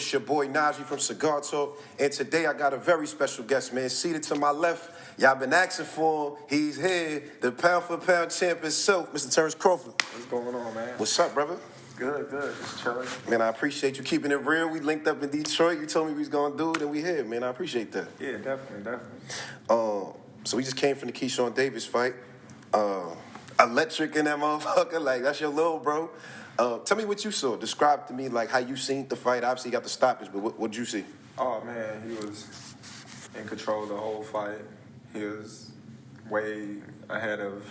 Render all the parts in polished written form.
It's your boy Naji from Cigar Talk, and today I got a very special guest, man. Seated to my left, y'all been asking for him. He's here, the pound-for-pound champ himself, Mr. Terence Crawford. What's going on, man? What's up, brother? Good. Just chilling. Man, I appreciate you keeping it real. We linked up in Detroit. You told me we was gonna do it, and we here, man. I appreciate that. Yeah, definitely. So we just came from the Gervonta Davis fight. Electric in that motherfucker. Like, that's your little bro. Tell me what you saw. Describe to me, like, how you seen the fight. Obviously, you got the stoppage, but what'd you see? Oh, man, he was in control of the whole fight. He was way ahead of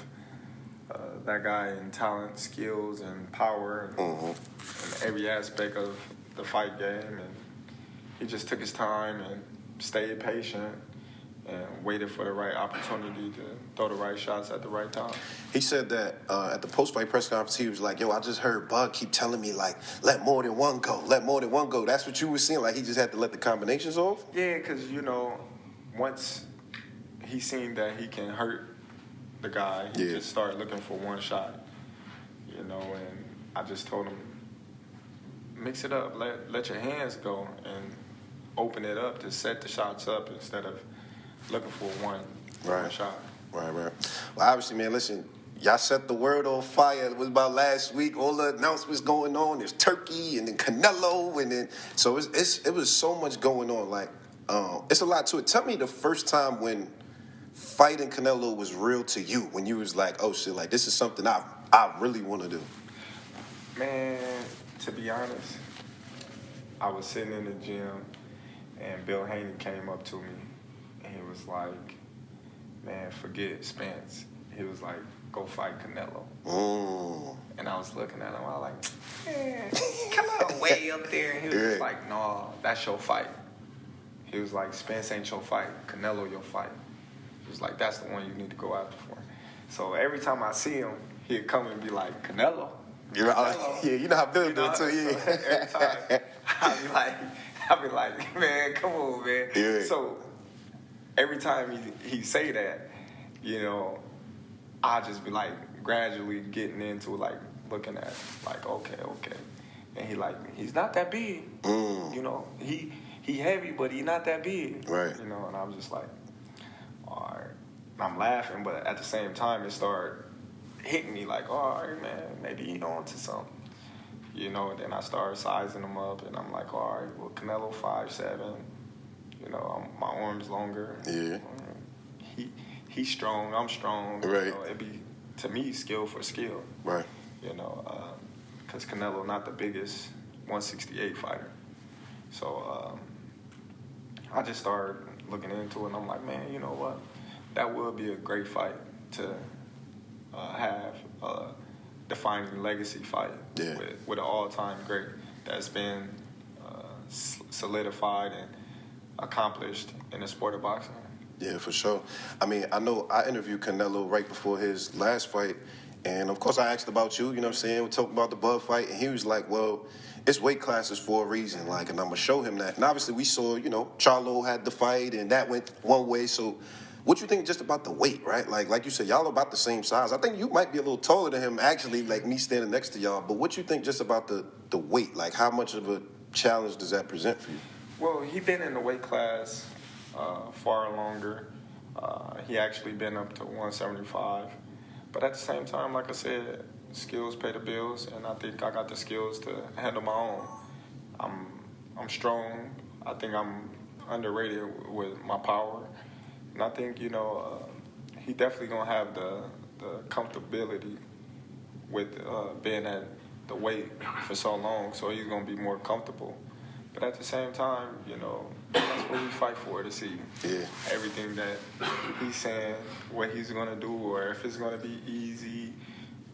that guy in talent, skills, and power, and every aspect of the fight game. And he just took his time and stayed patient and waited for the right opportunity to throw the right shots at the right time. He said that at the post-fight press conference, he was like, yo, I just heard Bud keep telling me, like, let more than one go. That's what you were seeing? Like, he just had to let the combinations off? Yeah, because, once he seen that he can hurt the guy, he just started looking for one shot, and I just told him, mix it up, let your hands go and open it up to set the shots up instead of looking for one shot. Right. Well, obviously, man, listen, y'all set the world on fire. It was about last week. All the announcements going on. There's Turkey and then Canelo, and then so it was so much going on. Like, it's a lot to it. Tell me the first time when fighting Canelo was real to you, when you was like, oh shit, like this is something I really want to do. Man, to be honest, I was sitting in the gym and Bill Haney came up to me and he was like, man, forget Spence. He was like, go fight Canelo. And I was looking at him, I was like, man, Canelo way up there. And he was just like, no, that's your fight. He was like, Spence ain't your fight, Canelo your fight. He was like, that's the one you need to go after for. So every time I see him, he'd come and be like, Canelo. Yeah, you know how Bill do it too, yeah. So every time, I'd be like, man, come on, man. Yeah. So every time he say that, I just be like gradually getting into like looking at like, okay. And he's not that big. He heavy, but he not that big. Right. And I'm just like, all right. I'm laughing, but at the same time it started hitting me like, all right, man, maybe he on to something. And then I started sizing him up, and I'm like, all right, well, Canelo 5'7", my arm's longer. Yeah. He's strong, I'm strong. Right. It'd be, to me, skill for skill. Right. Because Canelo not the biggest 168 fighter. So I just started looking into it, and I'm like, man, you know what? That would be a great fight to have a defining legacy fight with an all-time great that's been solidified and accomplished in the sport of boxing. Yeah, for sure. I mean, I know I interviewed Canelo right before his last fight, and of course I asked about you, we talked about the Bud fight, and he was like, well, it's weight classes for a reason, like, and I'm going to show him that. And obviously we saw, Charlo had the fight, and that went one way, so what you think just about the weight, right? Like you said, y'all about the same size. I think you might be a little taller than him, actually, like me standing next to y'all. But what you think just about the weight? Like, how much of a challenge does that present for you? Well, he been in the weight class far longer. He actually been up to 175. But at the same time, like I said, skills pay the bills, and I think I got the skills to handle my own. I'm strong. I think I'm underrated with my power. And I think, he definitely going to have the comfortability with being at the weight for so long, so he's going to be more comfortable. But at the same time, that's what we fight for, to see everything that he's saying, what he's going to do, or if it's going to be easy.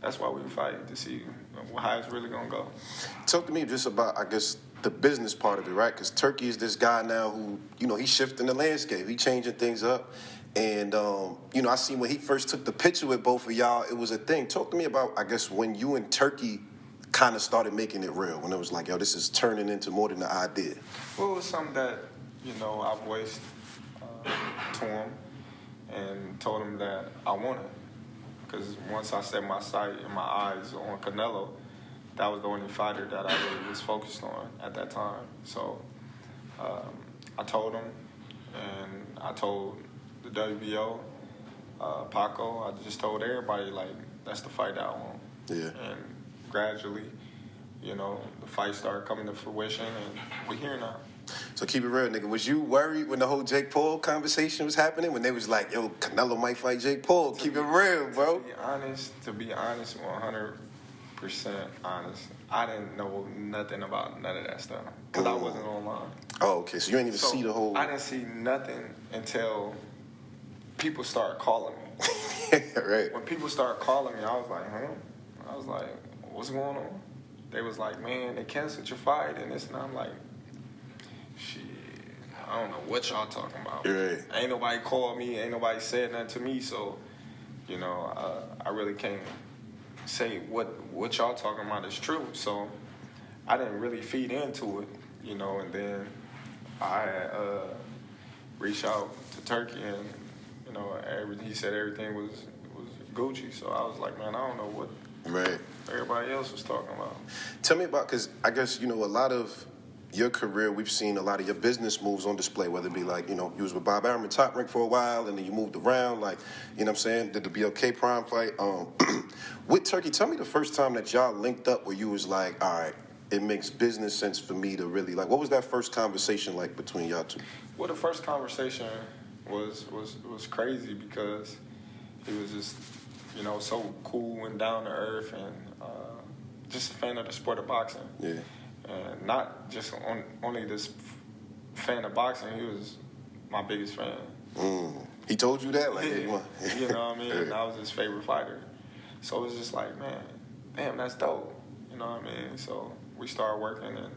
That's why we fight, to see how it's really going to go. Talk to me just about, I guess, the business part of it, right? Because Turkey is this guy now who, he's shifting the landscape. He's changing things up. And, I seen when he first took the picture with both of y'all, it was a thing. Talk to me about, I guess, when you and Turkey kind of started making it real, when it was like, yo, this is turning into more than an idea. Well, it was something that, I voiced to him and told him that I wanted. Because once I set my sight and my eyes on Canelo, that was the only fighter that I really was focused on at that time. So I told him, and I told the WBO, Paco. I just told everybody, like, that's the fight that I want. Yeah. And gradually, you know, the fight started coming to fruition, and we're here now. So keep it real, nigga. Was you worried when the whole Jake Paul conversation was happening? When they was like, yo, Canelo might fight Jake Paul? Keep it real, bro. To be honest, 100% honest, I didn't know nothing about none of that stuff because I wasn't online. Oh, okay. So you didn't even see the whole... I didn't see nothing until people started calling me. Right. When people started calling me, I was like, huh? I was like, what's going on? They was like, man, they canceled your fight and this, and I'm like, shit, I don't know what y'all talking about. Right. Ain't nobody called me, ain't nobody said nothing to me, so, you know, I really can't say what y'all talking about is true. So I didn't really feed into it, you know, and then I reached out to Turki, and, you know, he said everything was Gucci. So I was like, man, I don't know what everybody else was talking about. Tell me about, because I guess, you know, a lot of your career, we've seen a lot of your business moves on display, whether it be like, you know, you was with Bob Arum at Top Rank for a while, and then you moved around, like, you know what I'm saying, did the BLK Prime fight. With Turki, tell me the first time that y'all linked up where you was like, all right, it makes business sense for me to really, like, what was that first conversation like between y'all two? Well, the first conversation was crazy because he was just, you know, so cool and down to earth, and just a fan of the sport of boxing. Yeah. And not just only this fan of boxing, he was my biggest fan. He told you that? Like, yeah. You know what I mean? Yeah. I was his favorite fighter. So it was just like, man, damn, that's dope. You know what I mean? So we started working, and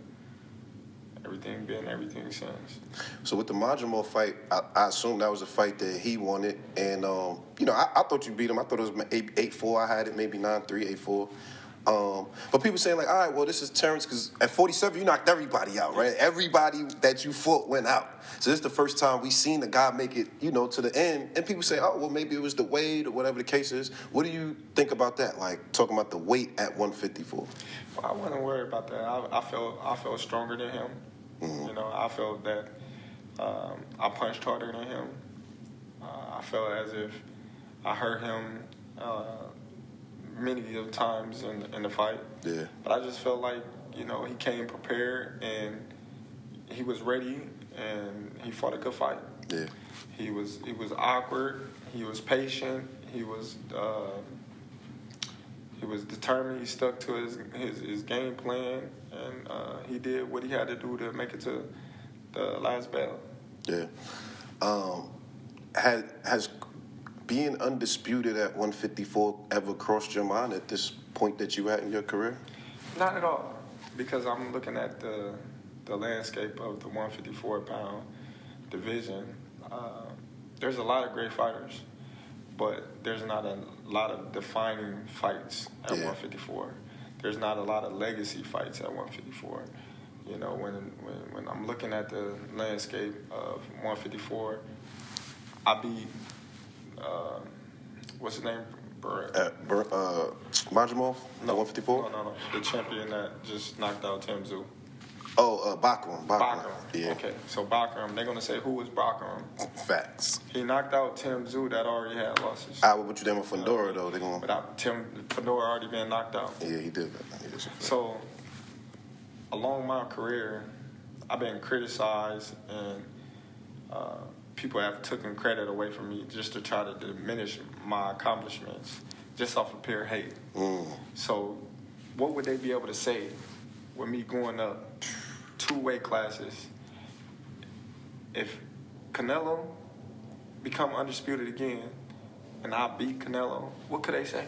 everything been everything since. So with the Majimo fight, I assume that was a fight that he wanted. And, you know, I thought you beat him. I thought it was 8-4. I had it maybe 9-3, 8-4. But people saying like, all right, well, this is Terence, because at 47, you knocked everybody out, right? Everybody that you fought went out. So this is the first time we seen the guy make it, you know, to the end. And people say, oh, well, maybe it was the weight or whatever the case is. What do you think about that? Like, talking about the weight at 154? Well, I wasn't worried about that. I felt stronger than him. Mm-hmm. You know, I felt that I punched harder than him. I felt as if I hurt him many of times in the fight. Yeah. But I just felt like, you know, he came prepared and he was ready and he fought a good fight. Yeah. He was awkward. He was patient. He was determined. He stuck to his game plan, and he did what he had to do to make it to the last battle. Yeah. Has being undisputed at 154 ever crossed your mind at this point that you had in your career? Not at all, because I'm looking at the landscape of the 154-pound division. There's a lot of great fighters, but there's not a lot of defining fights at 154. There's not a lot of legacy fights at 154. You know, when I'm looking at the landscape of 154, I beat what's his name? Majimov? No, 154? No. The champion that just knocked out Tim Tszyu. Oh, Baccarin. Yeah. Okay, so Baccarin. They're going to say, who is Baccarin? Facts. He knocked out Tim Tszyu that already had losses. I would put you down with Fedora, though. They're going. Without Fedora already been knocked out. Yeah, he did that. So, along my career, I've been criticized, and people have taken credit away from me just to try to diminish my accomplishments just off of pure hate. So what would they be able to say with me going up 2 weight classes? If Canelo become undisputed again and I beat Canelo, what could they say?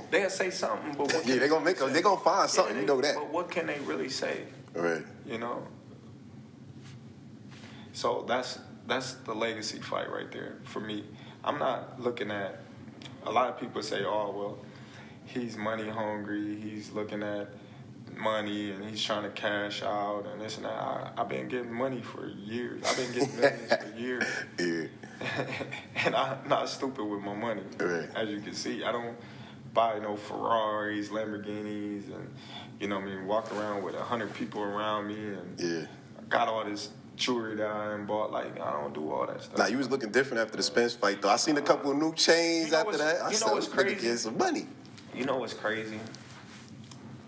They'll say something, but what can they're gonna find something, you know that. But what can they really say? Right. You know? So that's the legacy fight right there for me. I'm not looking at, a lot of people say, oh, well, he's money hungry, he's looking at money and he's trying to cash out and this and that. I've been getting money for years. I've been getting millions for years. Yeah. And I'm not stupid with my money. Right. As you can see, I don't buy no Ferraris, Lamborghinis, and, you know what I mean, walk around with 100 people around me and I got all this jewelry that I ain't bought. Like, I don't do all that stuff. Nah, you was looking different after the Spence fight, though. I seen a couple of new chains after that. I said, what's crazy? Get some money. You know what's crazy?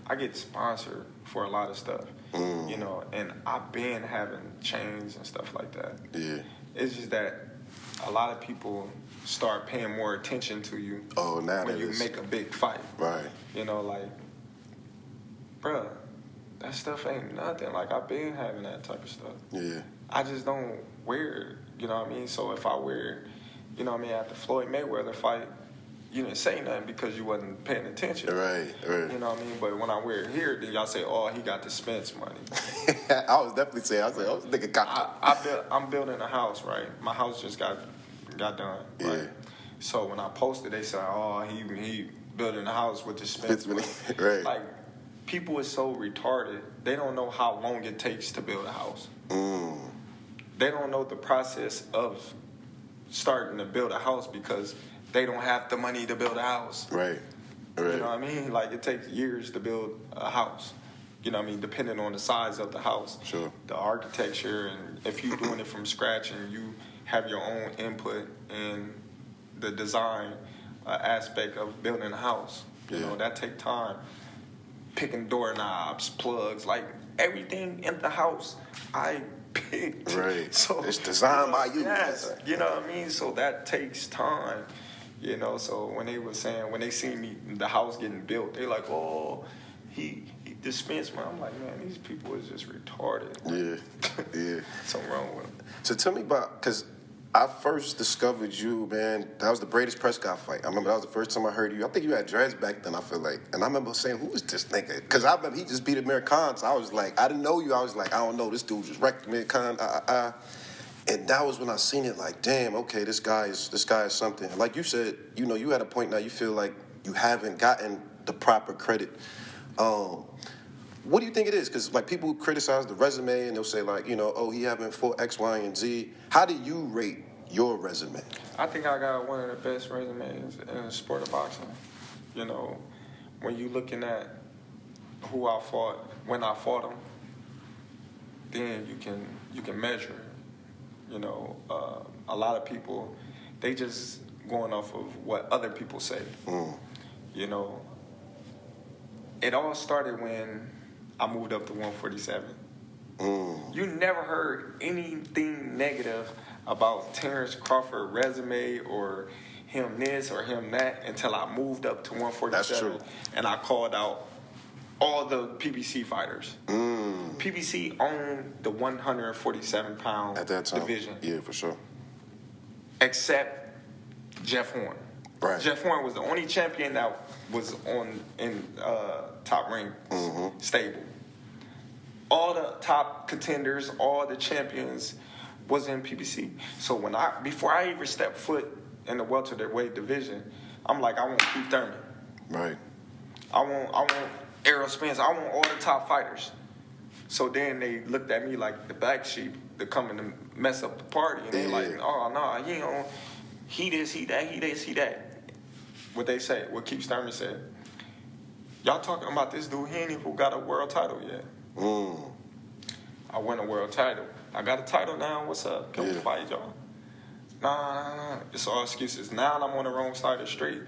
I get sponsored for a lot of stuff, you know, and I've been having chains and stuff like that. Yeah. It's just that a lot of people start paying more attention to you when you make a big fight. Right. You know, like, bruh, that stuff ain't nothing. Like, I've been having that type of stuff. Yeah. I just don't wear it, you know what I mean? So if I wear it, you know what I mean, at the Floyd Mayweather fight, you didn't say nothing because you wasn't paying attention. Right. You know what I mean? But when I wear it here, then y'all say, oh, he got the Spence money. I was definitely saying, oh, this nigga got I'm building a house, right? My house just got done, yeah. right? So when I posted, they said, oh, he building a house with the Spence money. Right. Like, people are so retarded, they don't know how long it takes to build a house. They don't know the process of starting to build a house because they don't have the money to build a house. Right. You know what I mean? Like, it takes years to build a house. You know what I mean? Depending on the size of the house. Sure. The architecture, and if you're doing it from scratch and you have your own input in the design aspect of building a house. You know, that take time. Picking doorknobs, plugs, like everything in the house, I picked. Right. So it's designed by you. Yes. You know what I mean? So that takes time. You know, so when they see me, the house getting built, they like, oh, he dispensed, man. I'm like, man, these people is just retarded. Yeah. Something wrong with them. So tell me about, because I first discovered you, man, that was the Bradis Prescott fight. I remember that was the first time I heard you. I think you had dreads back then, I feel like. And I remember saying, who is this nigga? Because I remember he just beat Amir Khan, so I was like, I didn't know you. I was like, I don't know, this dude just wrecked Amir Khan, And that was when I seen it, like, damn, okay, this guy is something. Like you said, you know, you at a point now you feel like you haven't gotten the proper credit. What do you think it is? Because, like, people criticize the resume and they'll say, like, you know, oh, he haven't fought X, Y, and Z. How do you rate your resume? I think I got one of the best resumes in the sport of boxing. You know, when you looking at who I fought, when I fought them, then you can measure it. You know, a lot of people, they just going off of what other people say. You know, it all started when I moved up to 147. You never heard anything negative about Terence Crawford resume or him this or him that until I moved up to 147. That's true. And I called out all the PBC fighters. PBC owned the 147-pound at that time division. Yeah, for sure. Except Jeff Horn. Right. Jeff Horn was the only champion that was in top rank stable. All the top contenders, all the champions was in PBC. So before I even stepped foot in the welterweight division, I'm like, I want Keith Thurman. Right. I want Errol Spence. I want all the top fighters. So then they looked at me like the black sheep to come and to mess up the party. And they like, oh, no, he this, he that. What they say, what Keith Thurman said. Y'all talking about this dude, he ain't even got a world title yet. I won a world title. I got a title now, what's up? Can we fight, y'all? Nah. It's all excuses. Now I'm on the wrong side of the street.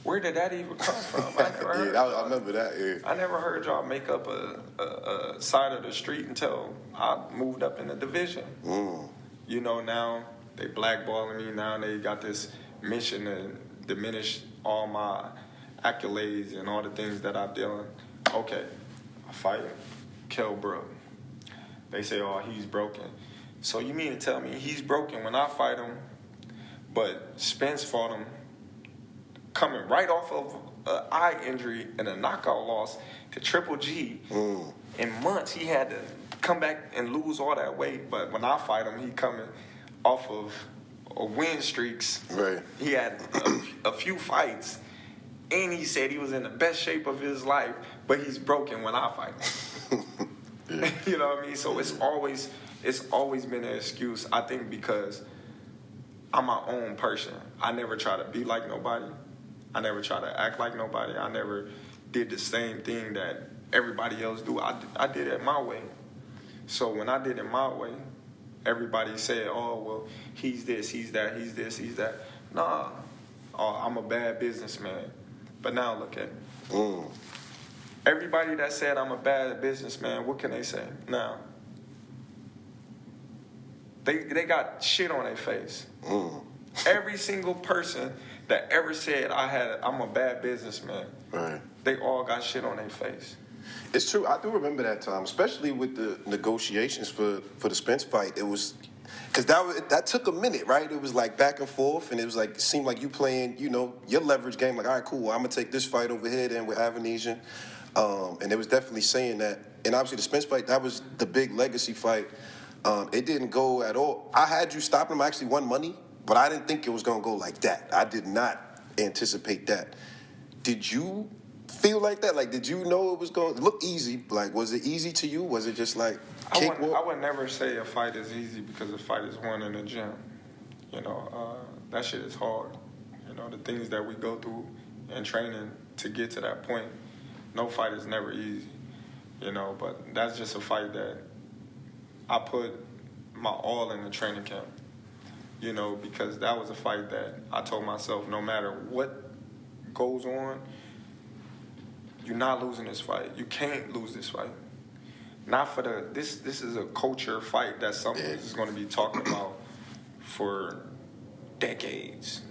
Where did that even come from? I remember that, I never heard y'all make up a side of the street until I moved up in the division. You know, now they blackballing me. Now they got this mission to diminish all my accolades and all the things that I've done. Okay, I fight him. Kell Brook. They say, oh, he's broken. So you mean to tell me he's broken when I fight him, but Spence fought him coming right off of an eye injury and a knockout loss to Triple G. In months, he had to come back and lose all that weight. But when I fight him, he coming off of win streaks. Right. He had a few fights, and he said he was in the best shape of his life, but he's broken when I fight him. You know what I mean? So it's always been an excuse, I think, because I'm my own person. I never try to be like nobody. I never try to act like nobody. I never did the same thing that everybody else do. I did it my way. So when I did it my way, everybody said, oh, well, he's this, he's that, he's this, he's that. Nah, I'm a bad businessman. But now look at me. Everybody that said I'm a bad businessman, what can they say now? They got shit on their face. Every single person that ever said I'm a bad businessman, right, they all got shit on their face. It's true. I do remember that time, especially with the negotiations for the Spence fight. It was because that took a minute, right? It was like back and forth, and it was like it seemed like you playing, your leverage game. Like, all right, cool. I'm gonna take this fight over here, then with Avanesian, and it was definitely saying that. And obviously, the Spence fight, that was the big legacy fight. It didn't go at all. I had you stop him. I actually won money, but I didn't think it was gonna go like that. I did not anticipate that. Did you feel like that? Like, did you know it was going to look easy? Like, was it easy to you? Was it just like cakewalk? I would never say a fight is easy because a fight is won in the gym. That shit is hard. The things that we go through in training to get to that point, no fight is never easy. But that's just a fight that I put my all in the training camp. Because that was a fight that I told myself, no matter what goes on, you're not losing this fight. You can't lose this fight. Not for this is a culture fight that something is going to be talking about for decades.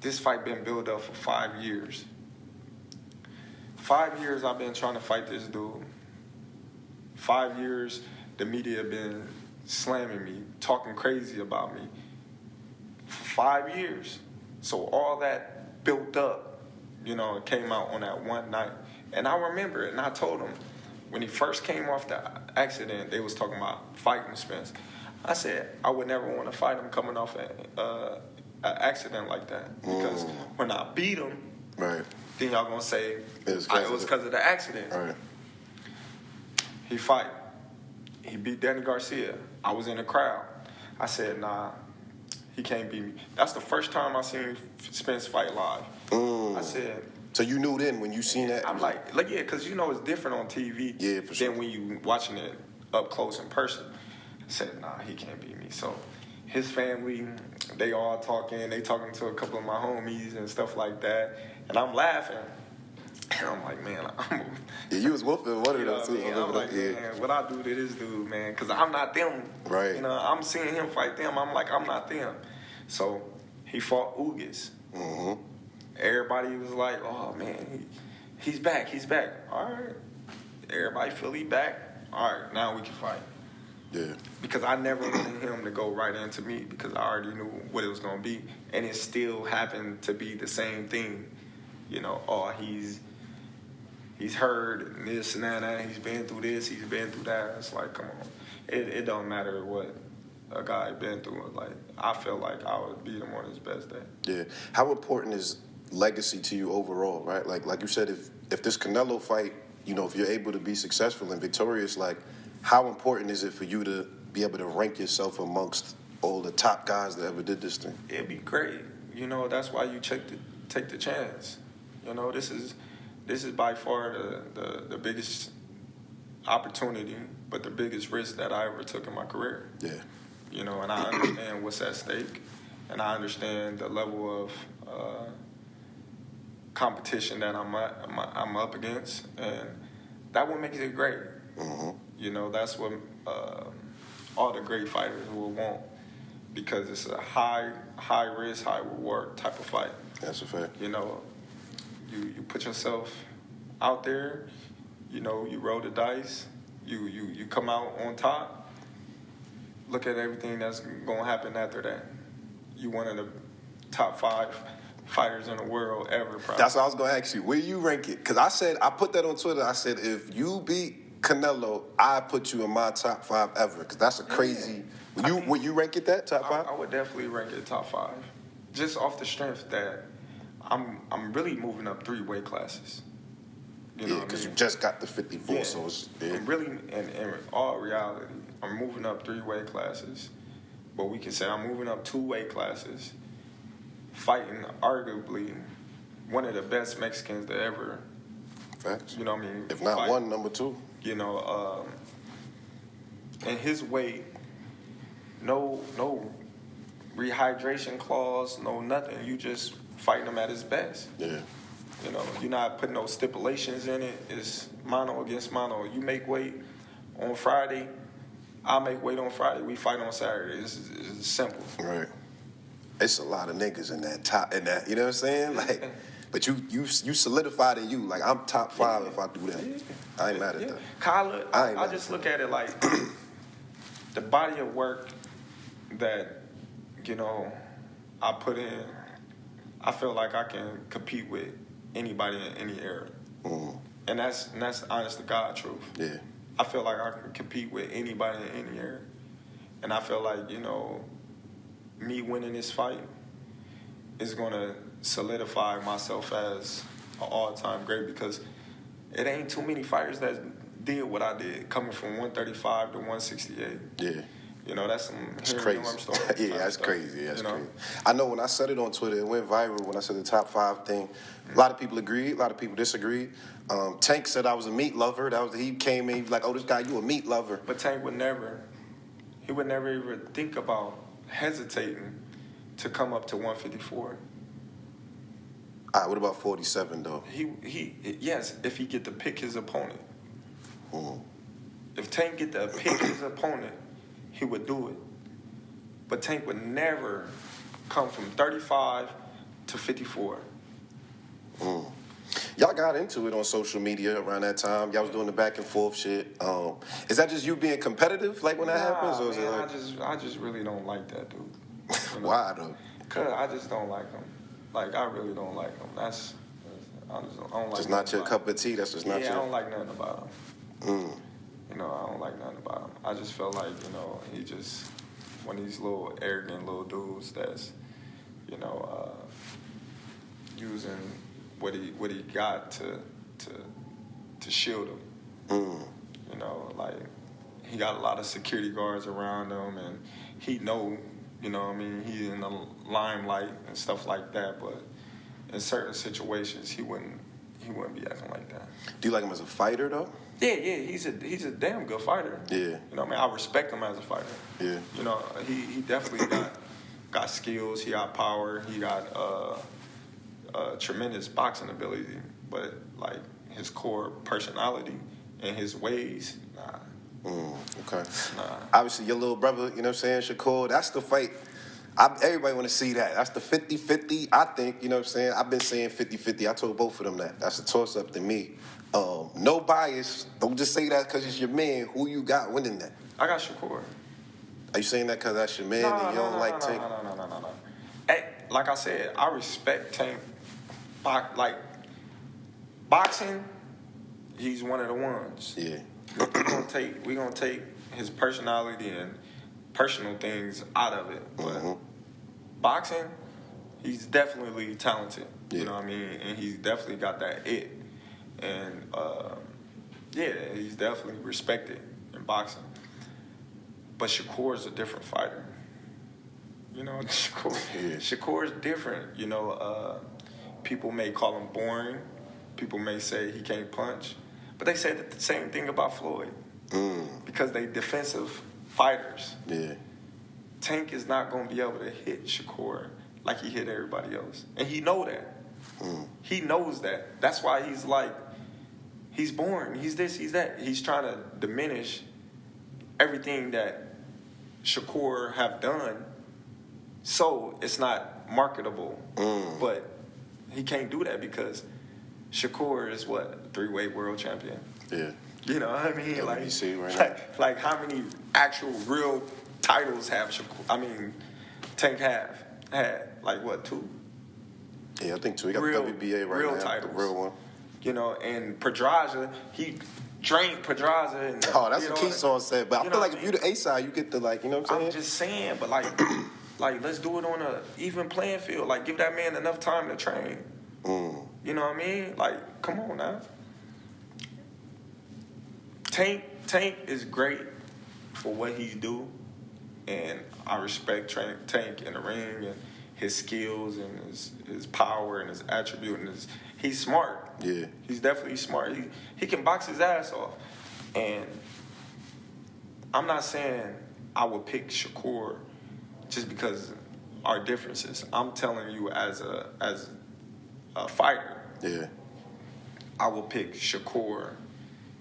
This fight been built up for 5 years. 5 years I've been trying to fight this dude. 5 years the media been slamming me, talking crazy about me. For 5 years. So all that built up, it came out on that one night. And I remember it, and I told him, when he first came off the accident, they was talking about fighting Spence. I said, I would never want to fight him coming off an accident like that. Because when I beat him, right, then y'all going to say, it was because of the accident. Right. He fight. He beat Danny Garcia. I was in the crowd. I said, nah, he can't beat me. That's the first time I seen Spence fight live. I said... So you knew then when you seen that? I'm like, yeah, because it's different on TV than when you watching it up close in person. I said, nah, he can't beat me. So his family, they all talking. They talking to a couple of my homies and stuff like that. And I'm laughing. And I'm like, man, you was whooping one of them too. I'm like, man, what I do to this dude, man, because I'm not them. Right. I'm seeing him fight them. I'm like, I'm not them. So he fought Ugas. Mm-hmm. Everybody was like, oh, man, he's back. All right. Everybody feel he back. All right, now we can fight. Yeah. Because I never wanted him to go right into me because I already knew what it was going to be. And it still happened to be the same thing. He's heard and this and that. He's been through this. He's been through that. It's like, come on. It don't matter what a guy been through. Like, I feel like I would beat him on his best day. Yeah. How important is legacy to you overall, right? Like you said, if this Canelo fight, if you're able to be successful and victorious, like, how important is it for you to be able to rank yourself amongst all the top guys that ever did this thing? It'd be great. That's why you take the chance. This is by far the biggest opportunity, but the biggest risk that I ever took in my career. Yeah. And I understand what's at stake, and I understand the level of competition that I'm up against, and that what makes it great. Mm-hmm. That's what all the great fighters will want, because it's a high risk, high reward type of fight. That's a fact. You put yourself out there, you roll the dice, you come out on top. Look at everything that's gonna happen after that. You one of the top 5 fighters in the world ever, probably. That's what I was gonna ask you. Where you rank it? Because I put that on Twitter. I said, if you beat Canelo, I put you in my top 5 ever. Because that's a crazy. Would you rank it that top 5? I would definitely rank it top 5, just off the strength that I'm really moving up 3 weight classes. Because you just got the 54, yeah. so it's... Yeah. I'm really, in all reality, I'm moving up 3 weight classes. But we can say I'm moving up 2 weight classes, fighting arguably one of the best Mexicans to ever... Facts. You know what I mean? If not fight. one, number 2. And his weight, no rehydration clause, no nothing. You just fighting him at his best. Yeah. You know, you're not putting no stipulations in it. It's mano against mano. You make weight on Friday, I make weight on Friday. We fight on Saturday. It's simple. Right. It's a lot of niggas in that, you know what I'm saying? Like, but you solidified in you. Like, I'm top 5 if I do that. Yeah. I ain't mad at that. Kyler, I just look at it like the body of work that, you know, I put in, I feel like I can compete with anybody in any era. Mm. And that's honest to God truth. Yeah. I feel like I can compete with anybody in any era. And I feel like, you know, me winning this fight is going to solidify myself as an all-time great, because it ain't too many fighters that did what I did, coming from 135 to 168. Yeah. You know, that's some crazy. Yeah, that's stuff, crazy. That's you know? crazy. I know when I said it on Twitter, it went viral when I said the top 5 thing. A lot of people agreed, a lot of people disagreed. Tank said I was a meat lover. He came in, he was like, "Oh, this guy, you a meat lover." But Tank would never even think about hesitating to come up to 154. All right, what about 47 though? Yes, if he get to pick his opponent. Mm. If Tank get to pick his opponent, he would do it. But Tank would never come from 35 to 54. Mm. Y'all got into it on social media around that time. Y'all was doing the back and forth shit. Is that just you being competitive, like when that happens, or is it like... I just really don't like that dude. You know? Why though? Cause I just don't like him. Like, I really don't like him. I don't like. Just not your cup of tea. That's just not your. Yeah, I don't like nothing about him. Mm. You know, I don't like nothing about him. I just feel like, you know, he just one of these little arrogant little dudes that's, you know, using what he got to shield him. Mm. You know, like, he got a lot of security guards around him, and he know, you know what I mean, he's in the limelight and stuff like that, but in certain situations he wouldn't be acting like that. Do you like him as a fighter though? Yeah, he's a damn good fighter. Yeah. You know what I mean? I respect him as a fighter. Yeah. You know, he definitely got skills, he got power, he got tremendous boxing ability, but like his core personality and his ways, nah. Okay. Nah. Obviously, your little brother, you know what I'm saying, Shakur, that's the fight. Everybody want to see that. That's the 50-50, I think, you know what I'm saying? I've been saying 50-50. I told both of them that. That's a toss-up to me. No bias. Don't just say that because it's your man. Who you got winning that? I got Shakur. Are you saying that because that's your man and you don't like Tank? No. Hey, like I said, I respect Tank. Like, boxing, he's one of the ones. Yeah. We're gonna take his personality and personal things out of it. But boxing, he's definitely talented. Yeah. You know what I mean? And he's definitely got that it. And he's definitely respected in boxing. But Shakur is a different fighter. You know, Shakur is different. You know, people may call him boring. People may say he can't punch. But they say the same thing about Floyd. Because they defensive fighters. Yeah. Tank is not going to be able to hit Shakur like he hit everybody else. And he know that. He knows that. That's why he's like, he's boring. He's this, he's that. He's trying to diminish everything that Shakur have done so it's not marketable. But he can't do that because Shakur is what? 3-weight world champion. Yeah. You know what I mean? WBC right like how many actual real titles have Shakur? I mean, Tank had like what, 2? Yeah, I think 2. He got the WBA right real now. Titles. The real one. You know, and Pedraza, he drank Pedraza. And, that's what Keystone said. But I feel like if you're the A side, you get the, like, you know what I'm saying? I'm just saying, but like let's do it on a even playing field. Like, give that man enough time to train. You know what I mean? Like, come on now. Tank is great for what he do, and I respect Tank in the ring and his skills and his power and his attribute and he's smart. Yeah. He's definitely smart. He can box his ass off. And I'm not saying I would pick Shakur just because our differences. I'm telling you as a fighter. Yeah. I will pick Shakur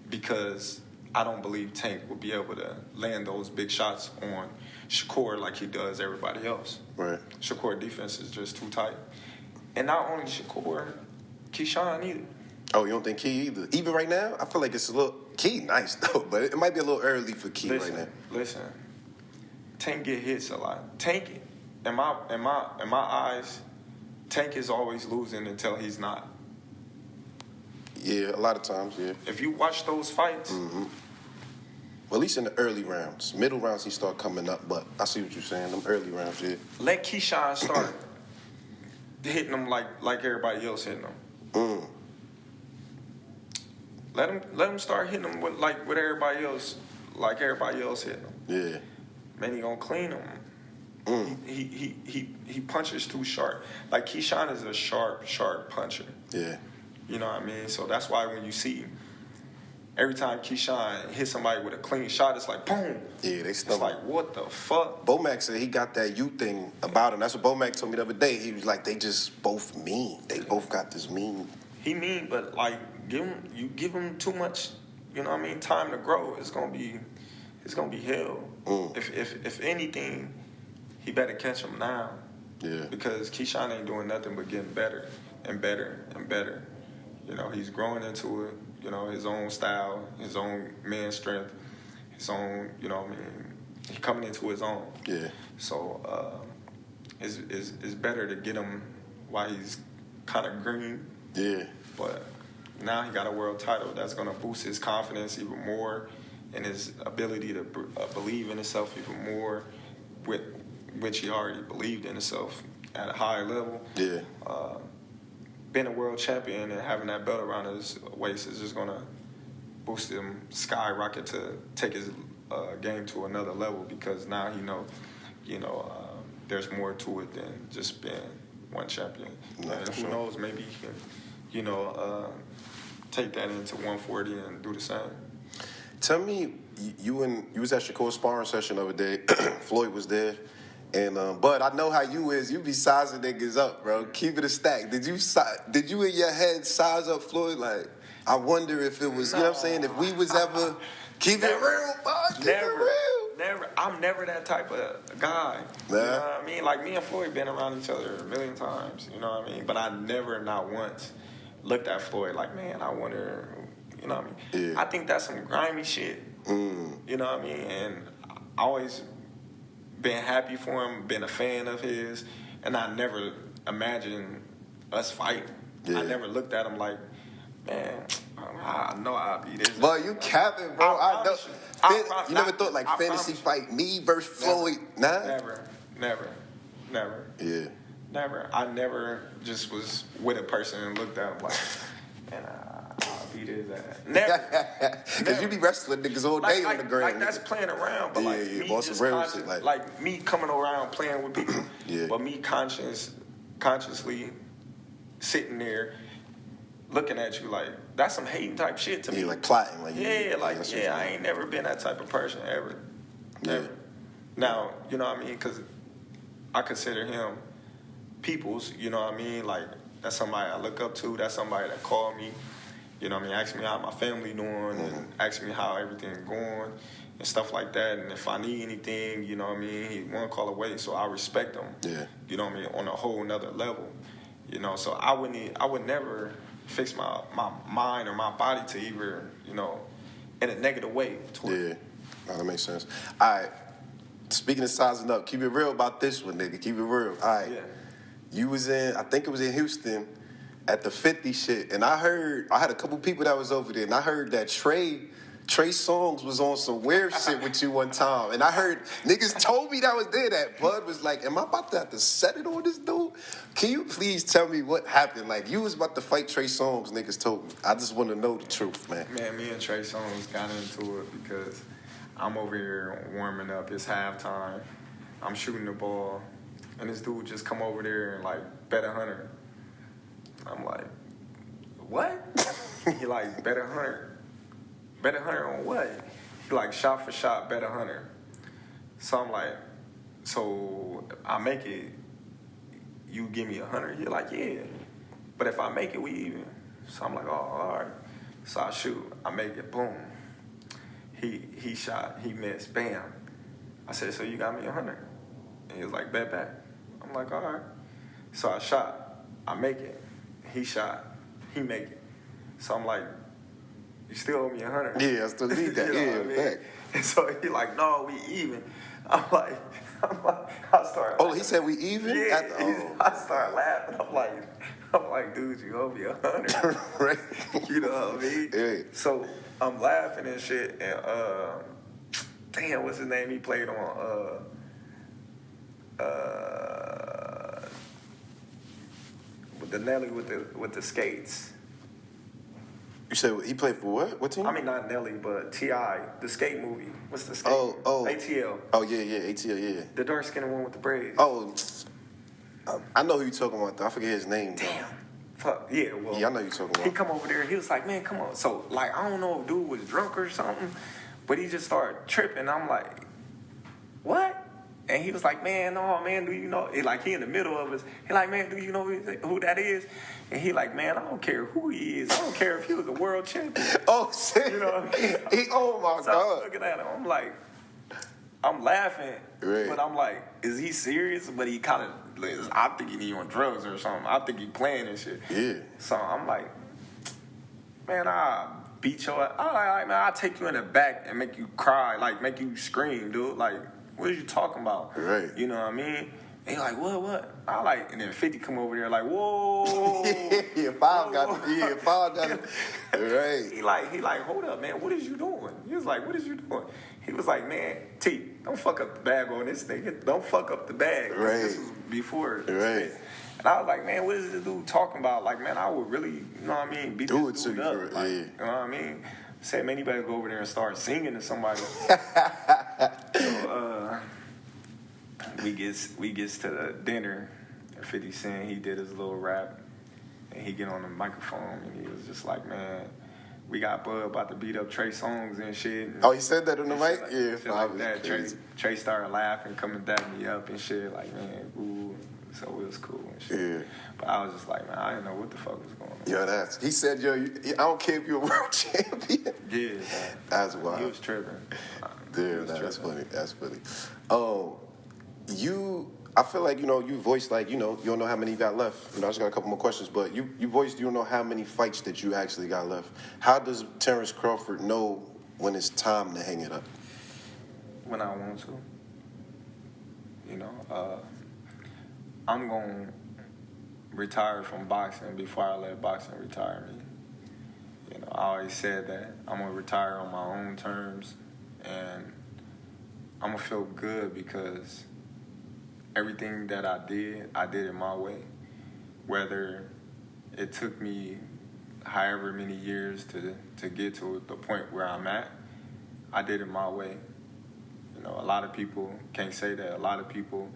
because I don't believe Tank will be able to land those big shots on Shakur like he does everybody else. Right. Shakur defense is just too tight. And not only Shakur, Keyshawn either. Oh, you don't think Key either? Even right now, I feel like it's a little Key nice though, but it might be a little early for Key right now. Listen, Tank get hits a lot. Tank, in my eyes, Tank is always losing until he's not. Yeah, a lot of times, yeah. If you watch those fights, well, at least in the early rounds, middle rounds he start coming up. But I see what you're saying. Them early rounds, yeah. Let Keyshawn start hitting them like everybody else hitting them. Let him start hitting them with everybody else, like everybody else hitting them. Yeah. Man, he gonna clean them. He punches too sharp. Like Keyshawn is a sharp puncher. Yeah. You know what I mean? So that's why when you see every time Keyshawn hits somebody with a clean shot, it's like boom. Yeah, they It's stumble. like what the fuck? Bomac said he got that you thing about him. That's what Bomac told me the other day. He was like, they just both mean. They both got this mean. He mean, but like give him too much. You know what I mean? Time to grow. It's gonna be hell. If anything, he better catch him now. Yeah. Because Keyshawn ain't doing nothing but getting better and better and better. You know, he's growing into it, you know, his own style, his own man strength, his own, you know what I mean, he's coming into his own. Yeah. So it's better to get him while he's kind of green. Yeah. But now he got a world title that's going to boost his confidence even more and his ability to believe in himself even more, which he already believed in himself at a high level. Yeah. Being a world champion and having that belt around his waist is just going to boost him skyrocket to take his game to another level because now there's more to it than just being one champion. And who knows, maybe he can, take that into 140 and do the same. Tell me, you was at Shakur's sparring session the other day. Floyd was there. And Bud, I know how you is. You be sizing niggas up, bro. Keep it a stack. Did you in your head size up Floyd? Like, I wonder if it was, you know what I'm saying? If we was ever keep it real, Bud. Keep it real. Never. I'm never that type of guy. Nah. You know what I mean? Like me and Floyd been around each other a million times. You know what I mean? But I never, not once, looked at Floyd like, man, I wonder. You know what I mean? Yeah. I think that's some grimy shit. You know what I mean? And I always been happy for him, been a fan of his, and I never imagined us fighting. Yeah. I never looked at him like, man, I know I'll be this. But you capping, bro. I know. You never thought like fantasy fight me versus Floyd? Nah. Never. Yeah. Never. I never just was with a person and looked at him like, man, I'll beat his ass. Never. Because you be wrestling niggas all day on the ground. Like that's playing around, but me just like me coming around playing with people, Yeah. but me consciously sitting there looking at you like that's some hating type shit to me. Yeah, like plotting. Like I ain't never been that type of person ever. Yeah. Never. Now, you know what I mean? Because I consider him people's, you know what I mean? Like, that's somebody I look up to. That's somebody that called me, you know what I mean? Ask me how my family doing and ask me how everything going and stuff like that. And if I need anything, you know what I mean? He one call away, so I respect him. Yeah. You know what I mean? On a whole nother level. You know, so I would never fix my mind or my body to either, you know, in a negative way. Yeah. No, that makes sense. All right. Speaking of sizing up, keep it real about this one, nigga. Keep it real. All right. Yeah. You was I think it was in Houston at the 50 shit, and I had a couple people that was over there, and I heard that Trey Songz was on some weird shit with you one time, and I heard niggas told me that was there. That Bud was like, "Am I about to have to set it on this dude? Can you please tell me what happened? Like you was about to fight Trey Songz, niggas told me. I just want to know the truth, man." Man, me and Trey Songz got into it because I'm over here warming up. It's halftime. I'm shooting the ball, and this dude just come over there and like bet 100. I'm like, what? He like bet 100. Bet 100 on what? he like shot for shot bet 100. So I'm like, so I make it, you give me 100. He like, yeah. But if I make it, we even. So I'm like, oh, all right. So I shoot, I make it, boom. He shot, he missed, bam. I said, so you got me 100? And he was like, bet back. I'm like, all right. So I shot, I make it. He shot, he make it. So I'm like, you still owe me 100? Yeah, I still need that. You know yeah, what I mean? back. And so he like, no, we even. I'm like, I start. Oh, he said we even? Yeah. I start laughing. I'm like, dude, you owe me 100. Right. You know what I mean? Yeah. So I'm laughing and shit, and damn, what's his name? He played on with the Nelly with the skates. You said he played for what? What team? I mean, not Nelly, but T.I., the skate movie. What's the skate? Oh. ATL. Oh, yeah, ATL, yeah. The dark-skinned one with the braids. Oh, I know who you're talking about, though. I forget his name, though. Damn. Fuck, yeah, well. Yeah, I know who you're talking about. He come over there, he was like, man, come on. So, like, I don't know if dude was drunk or something, but he just started tripping. I'm like, what? And he was like, man, no, man, do you know? He in the middle of us. He like, man, do you know who that is? And he like, man, I don't care who he is. I don't care if he was a world champion. Oh, shit. You know what I mean? Oh, my So God. I'm looking at him. I'm like, I'm laughing, Right. but I'm like, is he serious? But he kind of, I think he on drugs or something. I think he playing and shit. Yeah. So I'm like, man, I'll beat your ass. All right, man, I'll take you in the back and make you cry, like make you scream, dude. Like, what are you talking about? Right. You know what I mean? And he like, what? I like, and then 50 come over there like, whoa. Yeah, Five got it. Right. He like, hold up, man, what is you doing? He was like, what is you doing? He was like, man, T, don't fuck up the bag on this nigga. Don't fuck up the bag. Right. This was before. Right. And I was like, man, what is this dude talking about? Like, man, I would really, you know what I mean, beat Do this it dude to you up. for it, Like, yeah. you know what I mean? Say, man, you better go over there and start singing to somebody. So, we gets to the dinner, and 50 Cent, he did his little rap, and he get on the microphone, and he was just like, man, we got Bud about to beat up Trey Songz and shit. And Oh, he said that on the mic? shit Yeah, like that. Trey started laughing, coming dap me up and shit, like, man, ooh. So it was cool and shit. Yeah. But I was just like, man, I didn't know what the fuck was going on. Yo, he said, I don't care if you're a world champion. Yeah, man. That's wild. He was tripping. Dude, that's funny. That's funny. I feel like, you voiced like, you don't know how many you got left. I just got a couple more questions, but you voiced you don't know how many fights that you actually got left. How does Terence Crawford know when it's time to hang it up? When I want to. I'm going to retire from boxing before I let boxing retire me. I always said that I'm going to retire on my own terms, and I'm going to feel good because everything that I did it my way. Whether it took me however many years to get to the point where I'm at, I did it my way. A lot of people can't say that. A lot of people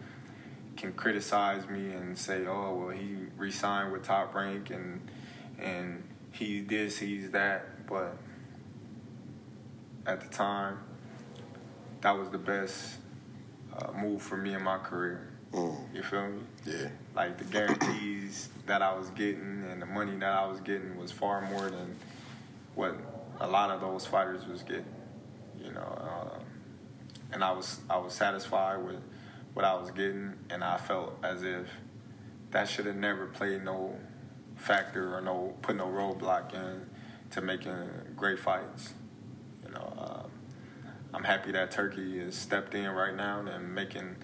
can criticize me and say, oh, well, he re-signed with Top Rank and he's this, he's that. But at the time, that was the best move for me in my career. You feel me? Yeah. Like, the guarantees that I was getting and the money that I was getting was far more than what a lot of those fighters was getting. And I was satisfied with what I was getting, and I felt as if that should have never played no factor or put no roadblock in to making great fights. I'm happy that Turki has stepped in right now and making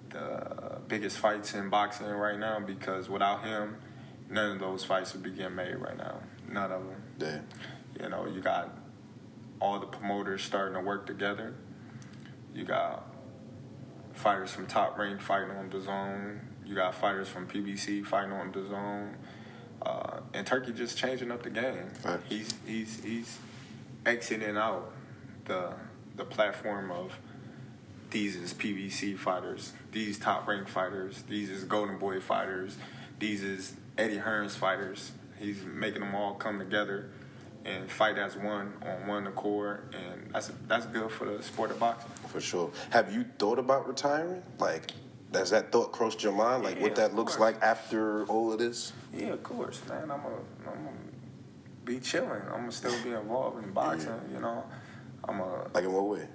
the biggest fights in boxing right now, because without him, none of those fights would be getting made right now. None of them. Yeah. You got all the promoters starting to work together. You got fighters from Top Rank fighting on DAZN. You got fighters from PBC fighting on DAZN. And Turki just changing up the game. Right. He's exiting out the platform of these is PBC fighters, these Top Rank fighters, these is Golden Boy fighters, these is Eddie Hearn's fighters. He's making them all come together and fight as one on one accord, and that's good for the sport of boxing. For sure. Have you thought about retiring? Like, has that thought crossed your mind? Like, what that looks like after all of this? Yeah, of course, man. I'm gonna be chilling. I'm gonna still be involved in boxing. You know, Like, in what way?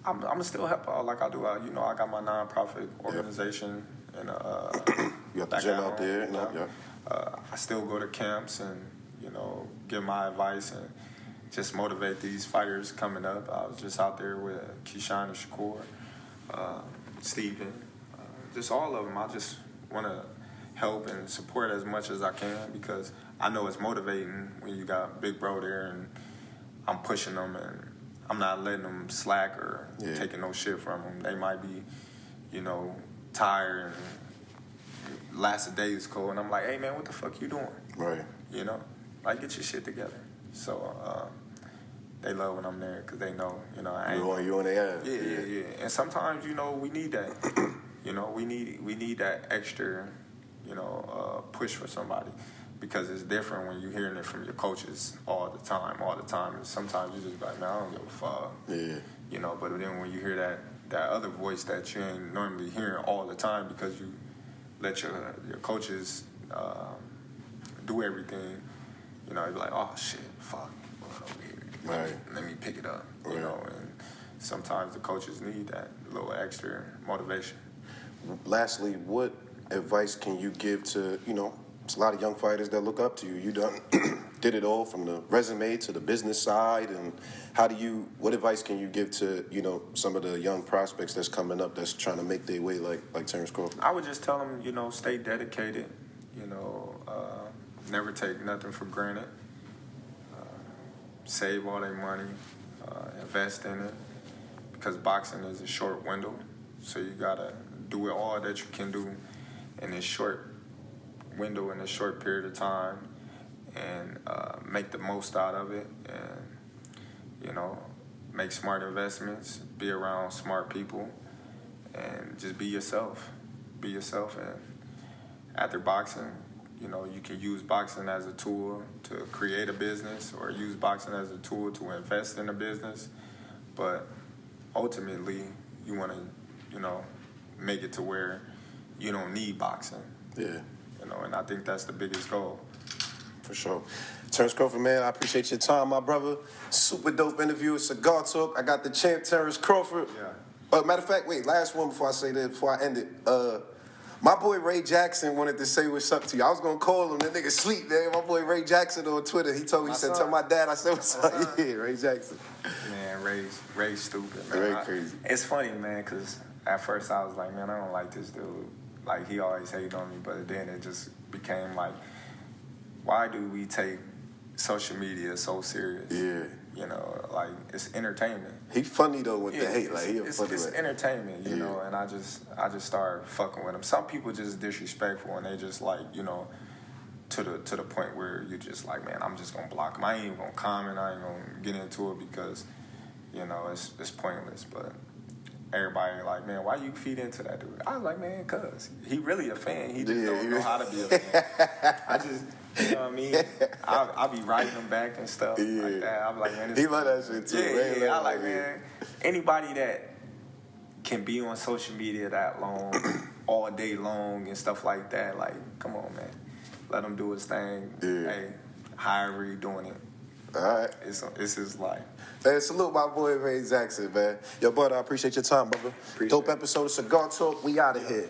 I'm gonna still help out like I do. You know, I got my nonprofit organization, and you got the gym out there. I still go to camps and, you know, give my advice and just motivate these fighters coming up. I was just out there with Keyshawn and Shakur, Steven, just all of them. I just want to help and support as much as I can because I know it's motivating when you got Big Bro there and I'm pushing them and I'm not letting them slack or taking no shit from them. They might be, you know, tired and last a day is cold, and I'm like, hey man, what the fuck you doing? Right. You know, like get your shit together. So they love when I'm there because they know, you know, I ain't. You on their ass. Yeah. And sometimes, you know, we need that. You know, we need that extra, you know, push for somebody because it's different when you're hearing it from your coaches all the time. And sometimes you just be like, man, I don't give a fuck. Yeah. You know, but then when you hear that other voice that you ain't normally hearing all the time because you let your coaches do everything, you know, you're like, oh shit, fuck, let me pick it up, you know, and sometimes the coaches need that little extra motivation. Lastly, what advice can you give to, you know, it's a lot of young fighters that look up to you. You done did it all from the resume to the business side, and what advice can you give to, you know, some of the young prospects that's coming up that's trying to make their way like Terence Crawford? I would just tell them, you know, stay dedicated, you know, never take nothing for granted, save all their money, invest in it, because boxing is a short window, so you gotta do it all that you can do in this short window, in a short period of time, and make the most out of it, and, you know, make smart investments, be around smart people, and just be yourself. Be yourself, and after boxing, you know, you can use boxing as a tool to create a business or use boxing as a tool to invest in a business, but ultimately, you want to, you know, make it to where you don't need boxing. Yeah. You know, and I think that's the biggest goal. For sure. Terence Crawford, man, I appreciate your time, my brother. Super dope interview, Cigar Talk. I got the champ, Terence Crawford. Yeah. Matter of fact, wait, last one before I say that, before I end it. My boy Ray Jackson wanted to say what's up to you. I was going to call him. That nigga sleep, man. My boy Ray Jackson on Twitter, he told me, he said, tell my dad I said what's up. Yeah, Ray Jackson. Man, Ray's stupid, man. Ray crazy. It's funny, man, because at first I was like, man, I don't like this dude. Like, he always hated on me, but then it just became like, why do we take social media so serious? Yeah. You know, like, it's entertainment. He funny, though, with the hate. Like, it's entertainment, you know, and I just started fucking with him. Some people just disrespectful, and they just, like, you know, to the point where you just like, man, I'm just going to block him. I ain't even going to comment. I ain't going to get into it because, you know, it's pointless, but everybody like, man, why you feed into that dude? I was like, man, cuz he really a fan. He just don't know how to be a fan. I just, you know what I mean? I'll be writing him back and stuff like that. I'm like, man, he love that shit too. Yeah. I like, man, anybody that can be on social media that long, all day long and stuff like that, like, come on, man. Let him do his thing. Yeah. Hey, however he doing it. All right. It's his life. Man, salute my boy Ray Jackson, man. Yo, brother, I appreciate your time, brother. Dope episode of Cigar Talk. We out of here.